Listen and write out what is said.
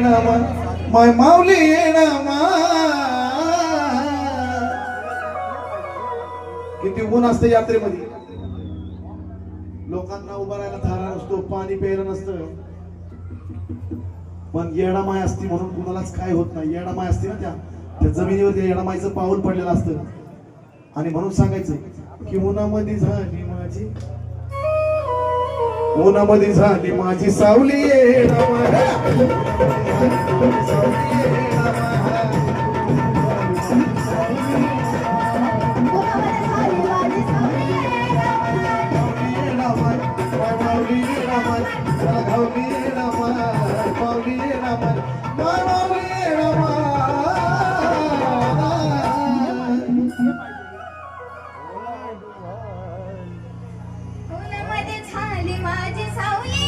माय माऊली येणा किती ऊन असतं यात्रेमध्ये, लोकांना उभा राहायला थारा नसतो, पाणी प्यायला नसतं, पण येडामाय असती म्हणून कुणालाच काय होत नाही. येडामाय असते ना त्या जमिनीवर येडामायचं पाऊल पडलेलं असतं आणि म्हणून सांगायचं की उन्हामध्ये झाली माझी, उन्हामध्ये झाली माझी सावली येडामाय. उन्हामध्ये झाली माझी सावली